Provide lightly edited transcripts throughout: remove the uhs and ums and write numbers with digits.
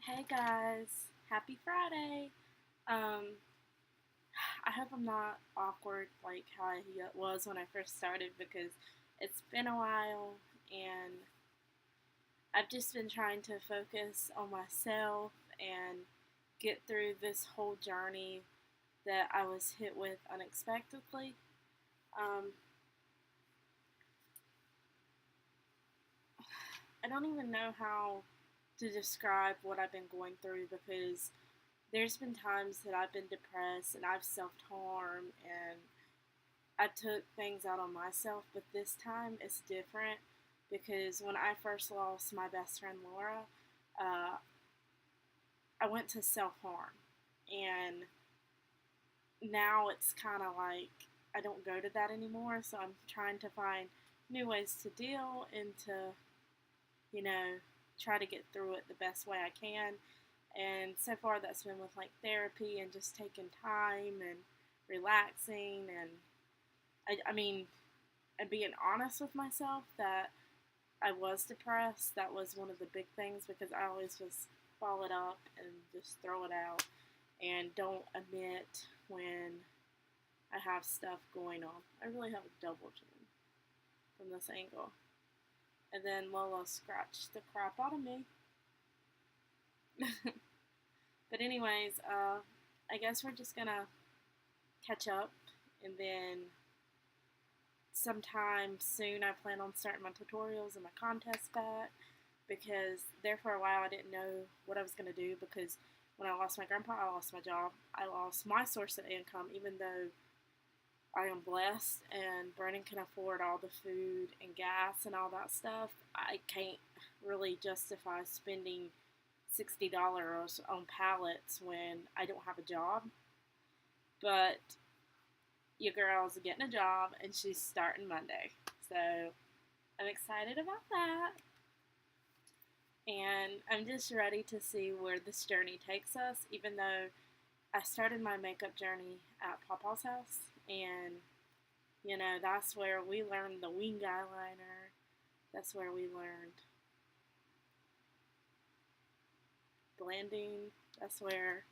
Hey guys, happy Friday. Um, I hope I'm not awkward like how I was when I first started because it's been a while and I've just been trying to focus on myself and get through this whole journey that I was hit with unexpectedly. Um, I don't even know how to describe what I've been going through because there's been times that I've been depressed and I've self harmed and I took things out on myself, but this time it's different because when I first lost my best friend Laura, uh, I went to self harm, and now it's kind of like I don't go to that anymore. So I'm trying to find new ways to deal and to, you know, try to get through it the best way I can. And so far, that's been with like therapy and just taking time and relaxing and I mean, and being honest with myself that I was depressed. That was one of the big things because I always just ball it up and just throw it out and don't admit when I have stuff going on. I really have a double chin from this angle. And then Lola scratched the crap out of me. But anyways, I guess we're just gonna catch up and then sometime soon I plan on starting my tutorials and my contests back because there for a while I didn't know what I was going to do because when I lost my grandpa, I lost my job. I lost my source of income, even though I am blessed and Brennan can afford all the food and gas and all that stuff. I can't really justify spending $60 on pallets when I don't have a job. But your girl's getting a job and she's starting Monday. So I'm excited about that. And I'm just ready to see where this journey takes us, even though I started my makeup journey at Papa's house. And, that's where we learned the wing eyeliner. That's where we learned blending. That's where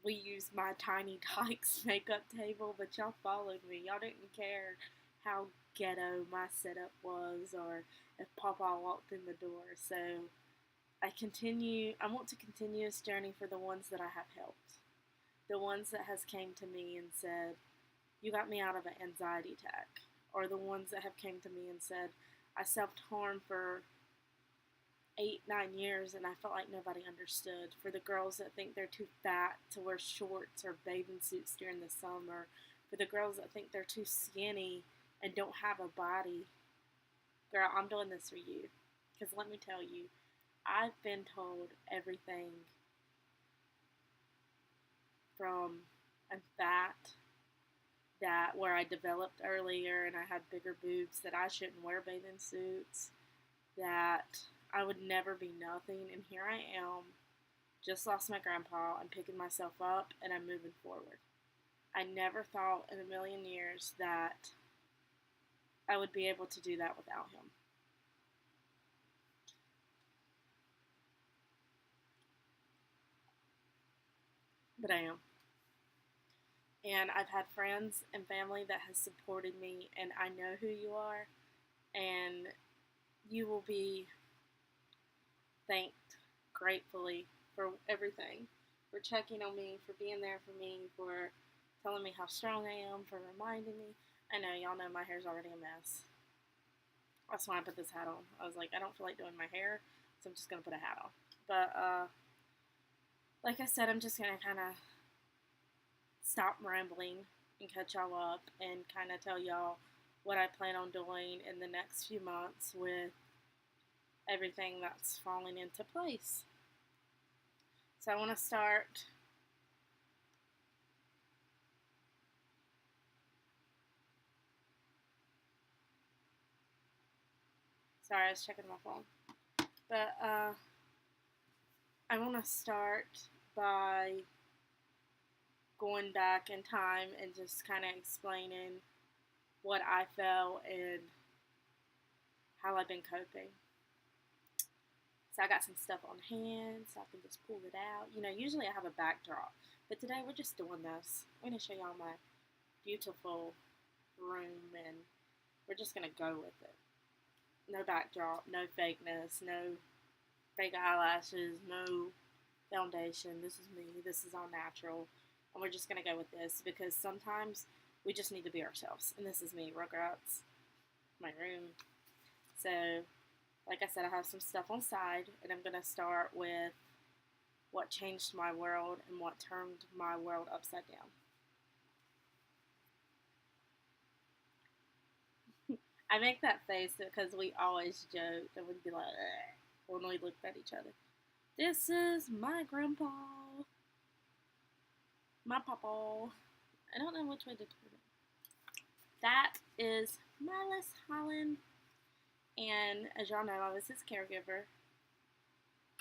we used my Tiny Tykes makeup table, but y'all followed me. Y'all didn't care how ghetto my setup was or if Papa walked in the door. So I want to continue this journey for the ones that I have helped. The ones that has came to me and said, you got me out of an anxiety attack. Or the ones that have came to me and said, I self-harmed for 8, 9 years and I felt like nobody understood. For the girls that think they're too fat to wear shorts or bathing suits during the summer. For the girls that think they're too skinny and don't have a body. Girl, I'm doing this for you. Because let me tell you, I've been told everything from I'm fat, that where I developed earlier and I had bigger boobs, that I shouldn't wear bathing suits, that I would never be nothing, and here I am, just lost my grandpa, I'm picking myself up, and I'm moving forward. I never thought in a million years that I would be able to do that without him. But I am. And I've had friends and family that has supported me, and I know who you are, and you will be thanked gratefully for everything, for checking on me, for being there for me, for telling me how strong I am, for reminding me. I know, y'all know my hair's already a mess. That's why I put this hat on. I was like, I don't feel like doing my hair, so I'm just going to put a hat on. But, like I said, I'm just going to kind of stop rambling and catch y'all up and kind of tell y'all what I plan on doing in the next few months with everything that's falling into place. So I want to start. Sorry, I was checking my phone. But I want to start by going back in time and just kind of explaining what I felt and how I've been coping. So I got some stuff on hand so I can just pull it out. Usually I have a backdrop, but today we're just doing this. I'm going to show y'all my beautiful room, and we're just going to go with it. No backdrop, no fakeness, no fake eyelashes, no foundation. This is me. This is all natural. And we're just going to go with this because sometimes we just need to be ourselves. And this is me, Rugrats, my room. So, like I said, I have some stuff on side, and I'm going to start with what changed my world and what turned my world upside down. I make that face because we always joked and we'd be like, ugh, when we looked at each other. This is my grandpa. My papa. I don't know which way to turn it. That is Miles Holland. And as y'all know, I was his caregiver.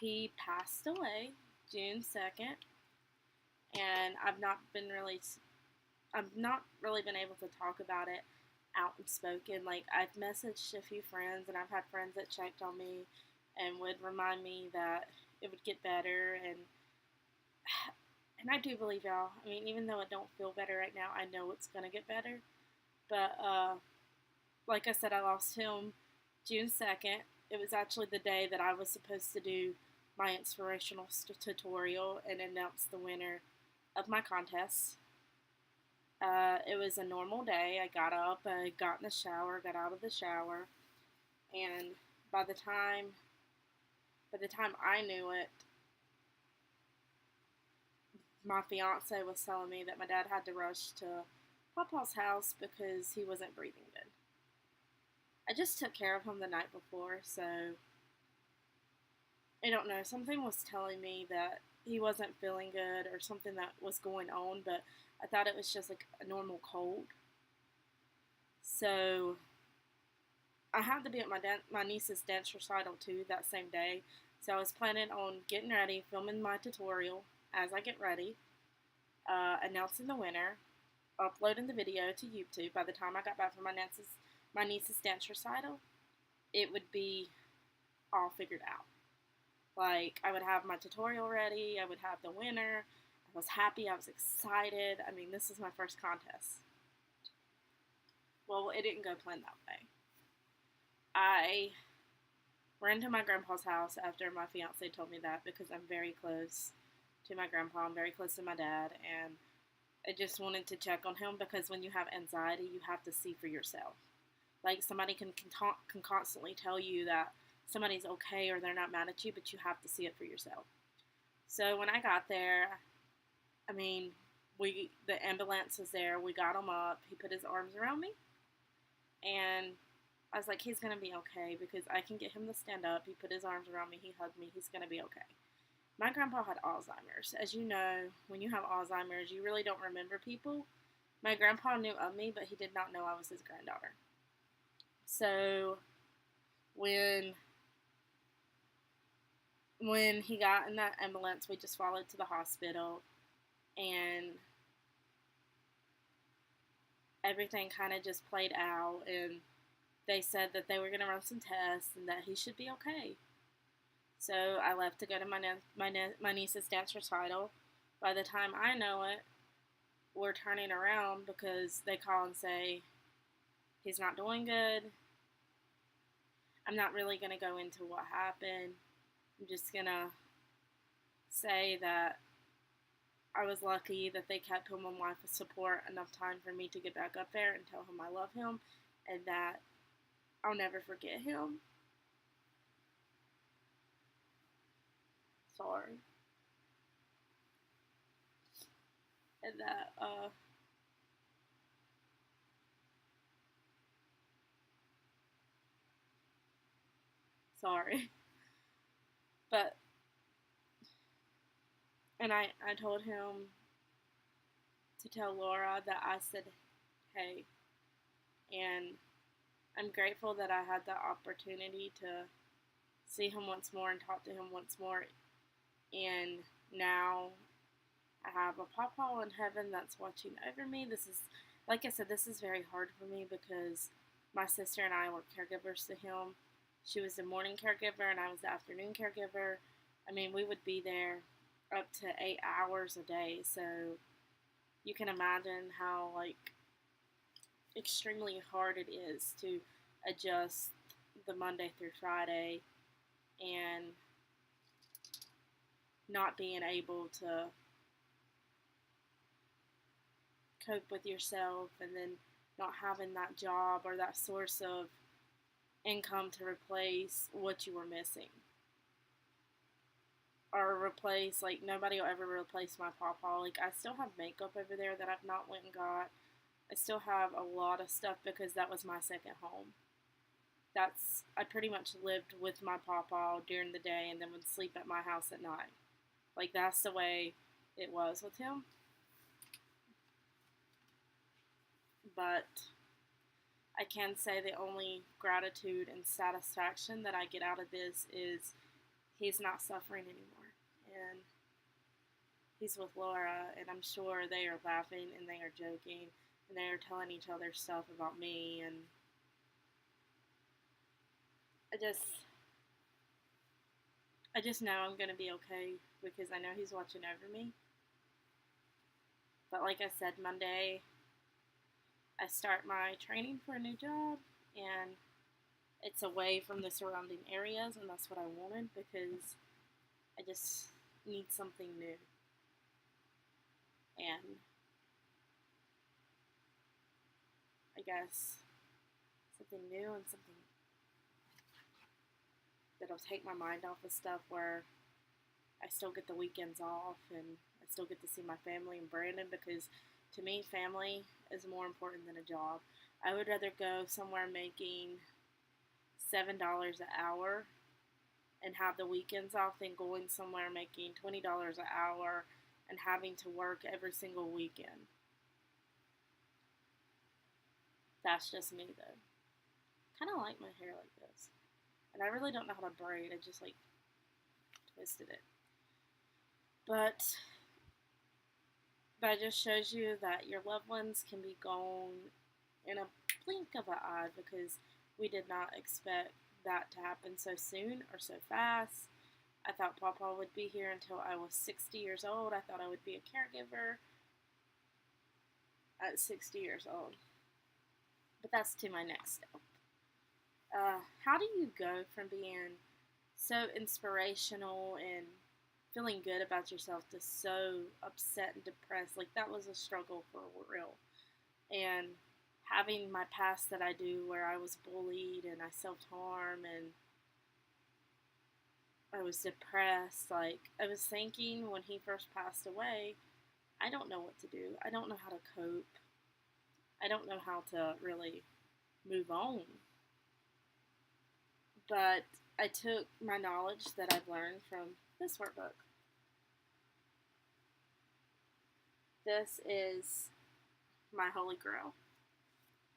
He passed away June 2nd. And I've not really been able to talk about it out and spoken. Like, I've messaged a few friends, and I've had friends that checked on me and would remind me that it would get better, and I do believe y'all. I mean, even though it don't feel better right now, I know it's gonna get better. But like I said, I lost him June 2nd. It was actually the day that I was supposed to do my inspirational tutorial and announce the winner of my contest. It was a normal day. I got up, I got in the shower, got out of the shower, and by the time I knew it, my fiance was telling me that my dad had to rush to Papa's house because he wasn't breathing good. I just took care of him the night before, so I don't know. Something was telling me that he wasn't feeling good or something that was going on, but I thought it was just like a normal cold. So I had to be at my niece's dance recital too that same day. So I was planning on getting ready, filming my tutorial as I get ready, announcing the winner, uploading the video to YouTube. By the time I got back from my niece's dance recital, it would be all figured out. Like, I would have my tutorial ready, I would have the winner. I was happy, I was excited. I mean, this is my first contest. Well, it didn't go planned that way. I ran to my grandpa's house after my fiance told me that because I'm very close to my grandpa. I'm very close to my dad, and I just wanted to check on him because when you have anxiety, you have to see for yourself. Like, somebody can constantly tell you that somebody's okay or they're not mad at you, but you have to see it for yourself. So when I got there, I mean, the ambulance was there. We got him up. He put his arms around me, and I was like, he's going to be okay because I can get him to stand up. He put his arms around me. He hugged me. He's going to be okay. My grandpa had Alzheimer's. As you know, when you have Alzheimer's, you really don't remember people. My grandpa knew of me, but he did not know I was his granddaughter. So when he got in that ambulance, we just followed to the hospital, and everything kind of just played out, and they said that they were going to run some tests and that he should be okay. So I left to go to my niece's dance recital. By the time I know it, we're turning around because they call and say he's not doing good. I'm not really going to go into what happened. I'm just going to say that I was lucky that they kept him on life support enough time for me to get back up there and tell him I love him and that I'll never forget him. Sorry. And that, sorry. But, and I told him to tell Laura that I said, hey, and I'm grateful that I had the opportunity to see him once more and talk to him once more. And now I have a papa in heaven that's watching over me. This is, like I said, this is very hard for me because my sister and I were caregivers to him She was the morning caregiver and I was the afternoon caregiver. I mean, we would be there up to 8 hours a day. So you can imagine how like extremely hard it is to adjust the Monday through Friday and not being able to cope with yourself and then not having that job or that source of income to replace what you were missing. Or replace, like, nobody will ever replace my pawpaw. Like, I still have makeup over there that I've not went and got. I still have a lot of stuff because that was my second home. I pretty much lived with my pawpaw during the day and then would sleep at my house at night. Like, that's the way it was with him. But I can say the only gratitude and satisfaction that I get out of this is he's not suffering anymore. And he's with Laura, and I'm sure they are laughing and they are joking and they are telling each other stuff about me. And I just know I'm gonna be okay because I know he's watching over me. But like I said, Monday I start my training for a new job, and it's away from the surrounding areas, and that's what I wanted because I just need something new. And I guess something new and something that'll take my mind off of stuff where I still get the weekends off and I still get to see my family and Brandon because to me, family is more important than a job. I would rather go somewhere making $7 an hour and have the weekends off than going somewhere making $20 an hour and having to work every single weekend. That's just me though. Kind of like my hair like this. And I really don't know how to braid. I just like twisted it. But that just shows you that your loved ones can be gone in a blink of an eye because we did not expect that to happen so soon or so fast. I thought Papa would be here until I was 60 years old. I thought I would be a caregiver at 60 years old. But that's to my next step. How do you go from being so inspirational and feeling good about yourself to so upset and depressed? Like, that was a struggle for real. And having my past that I do where I was bullied and I self-harm and I was depressed, like, I was thinking when he first passed away, I don't know what to do. I don't know how to cope. I don't know how to really move on. But I took my knowledge that I've learned from this workbook. This is my holy grail.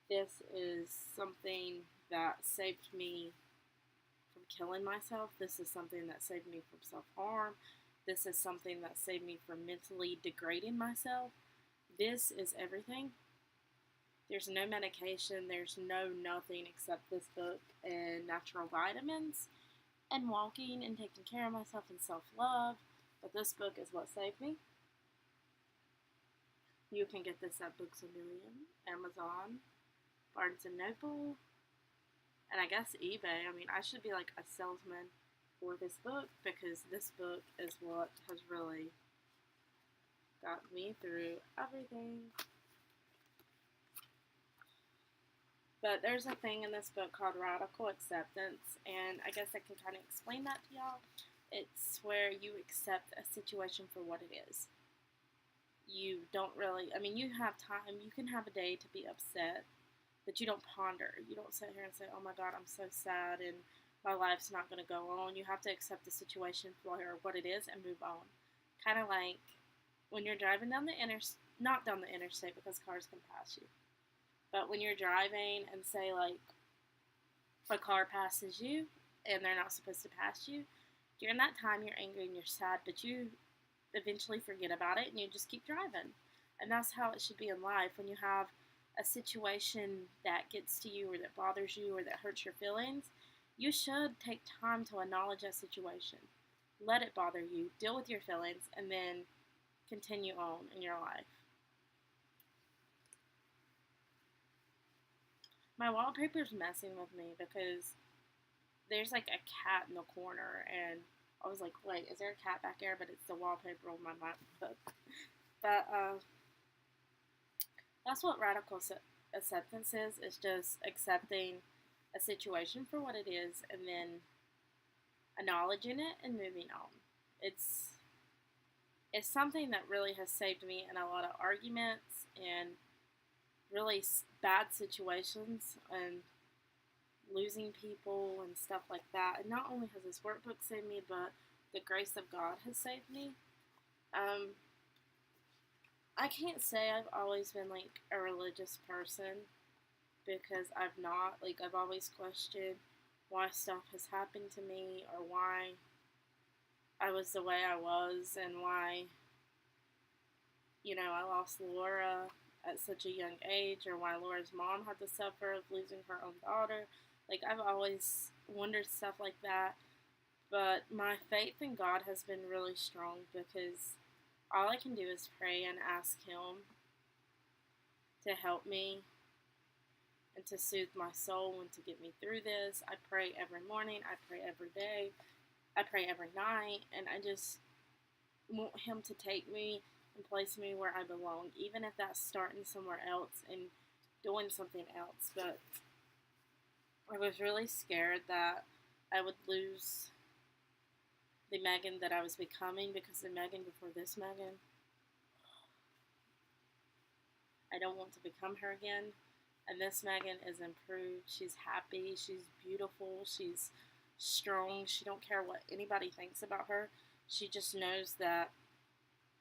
This is something that saved me from killing myself. This is something that saved me from self-harm. This is something that saved me from mentally degrading myself. This is everything. There's no medication, there's no nothing except this book and natural vitamins and walking and taking care of myself and self-love. But this book is what saved me. You can get this at Books A Million, Amazon, Barnes & Noble, and I guess eBay. I mean, I should be like a salesman for this book because this book is what has really got me through everything. But there's a thing in this book called radical acceptance, and I guess I can kind of explain that to y'all. It's where you accept a situation for what it is. You don't really, I mean, you have time, you can have a day to be upset, but you don't ponder. You don't sit here and say, oh my God, I'm so sad and my life's not going to go on. You have to accept the situation for what it is and move on. Kind of like when you're driving down the not down the interstate because cars can pass you. But when you're driving and say like a car passes you and they're not supposed to pass you, during that time you're angry and you're sad, but you eventually forget about it and you just keep driving. And that's how it should be in life. When you have a situation that gets to you or that bothers you or that hurts your feelings, You should take time to acknowledge that situation. Let it bother you, deal with your feelings, and then continue on in your life. My wallpaper's messing with me because there's like a cat in the corner, and I was like, wait, is there a cat back there? But it's the wallpaper on my MacBook. But that's what radical acceptance is. It's just accepting a situation for what it is, and then acknowledging it and moving on. It's it's something that really has saved me in a lot of arguments and really bad situations and losing people and stuff like that. And not only has this workbook saved me, but the grace of God has saved me. Um, I can't say I've always been like a religious person because I've not. Like, I've always questioned why stuff has happened to me or why I was the way I was and why, I lost Laura at such a young age, or why Laura's mom had to suffer of losing her own daughter. Like, I've always wondered stuff like that. But my faith in God has been really strong because all I can do is pray and ask Him to help me and to soothe my soul and to get me through this. I pray every morning, I pray every day, I pray every night, and I just want Him to take me and place me where I belong, even if that's starting somewhere else and doing something else. But I was really scared that I would lose the Megan that I was becoming, because the Megan before this Megan, I don't want to become her again. And this Megan is improved. She's happy. She's beautiful. She's strong. She don't care what anybody thinks about her. She just knows that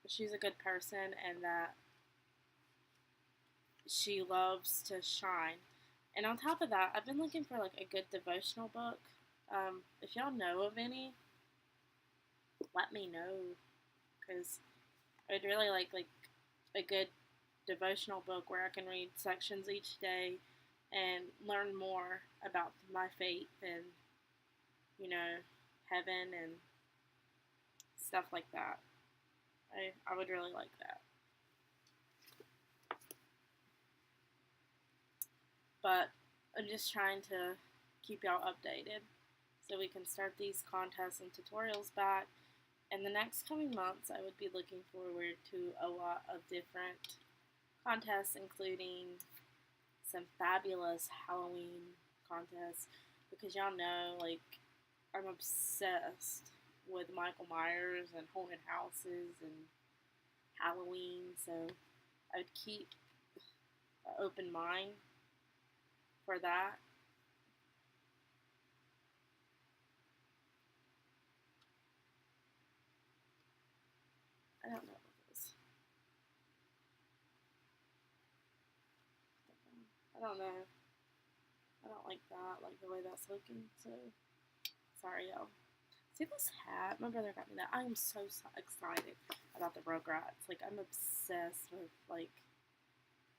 she's a good person and that she loves to shine. And on top of that, I've been looking for like a good devotional book. If y'all know of any, let me know, because I'd really like a good devotional book where I can read sections each day and learn more about my faith and heaven and stuff like that. I would really like that. But I'm just trying to keep y'all updated so we can start these contests and tutorials back. In the next coming months, I would be looking forward to a lot of different contests, including some fabulous Halloween contests, because y'all know, like, I'm obsessed with Michael Myers and haunted houses and Halloween, so I would keep an open mind for that. I don't know what it is. I don't know. I don't like that, like the way that's looking, so sorry, y'all. See this hat? My brother got me that. I am so excited about the Rugrats. Like, I'm obsessed with, like,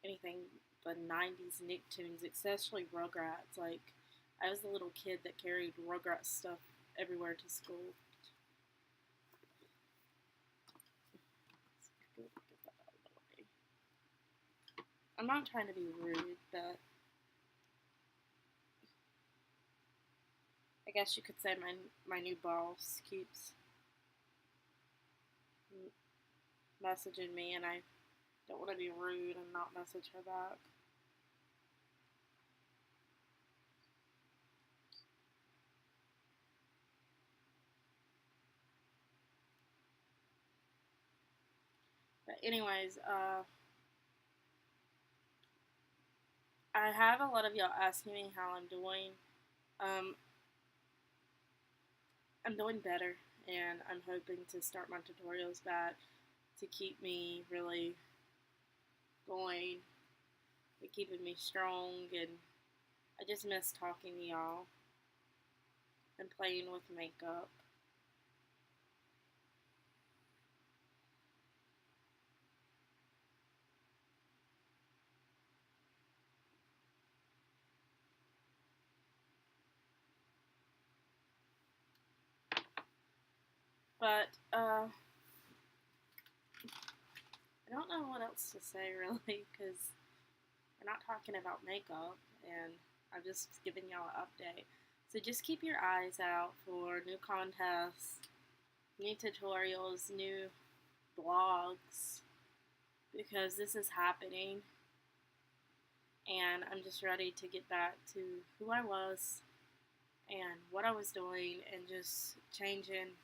anything the 90s Nicktoons, especially Rugrats. Like, I was the little kid that carried Rugrats stuff everywhere to school. Get that out of the way. I'm not trying to be rude, but I guess you could say my new boss keeps messaging me, and I don't want to be rude and not message her back. But anyways, I have a lot of y'all asking me how I'm doing. Um, I'm doing better, and I'm hoping to start my tutorials back to keep me really going and keeping me strong. And I just miss talking to y'all and playing with makeup. But I don't know what else to say really, because we're not talking about makeup, and I'm just giving y'all an update. So just keep your eyes out for new contests, new tutorials, new blogs, because this is happening, and I'm just ready to get back to who I was and what I was doing and just changing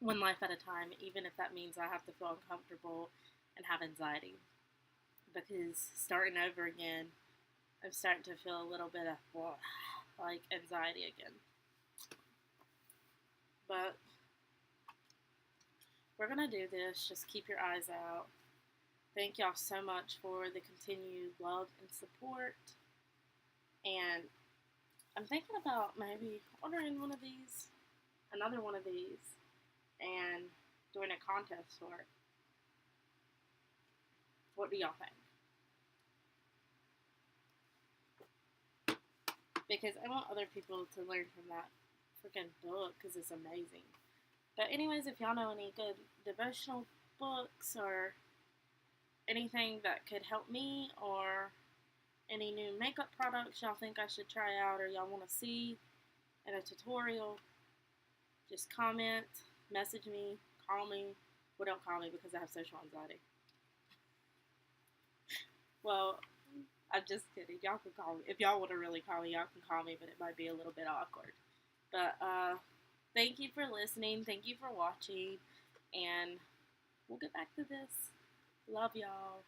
one life at a time, even if that means I have to feel uncomfortable and have anxiety. Because starting over again, I'm starting to feel a little bit of like anxiety again. But we're gonna do this. Just keep your eyes out. Thank y'all so much for the continued love and support. And I'm thinking about maybe ordering one of these, another one of these, and doing a contest for it. What do y'all think? Because I want other people to learn from that freaking book because it's amazing. But anyways, if y'all know any good devotional books or anything that could help me, or any new makeup products y'all think I should try out or y'all want to see in a tutorial, just comment, message me, call me. Well, don't call me because I have social anxiety. Well, I'm just kidding. Y'all can call me. If y'all want to really call me, y'all can call me, but it might be a little bit awkward. But thank you for listening. Thank you for watching. And we'll get back to this. Love y'all.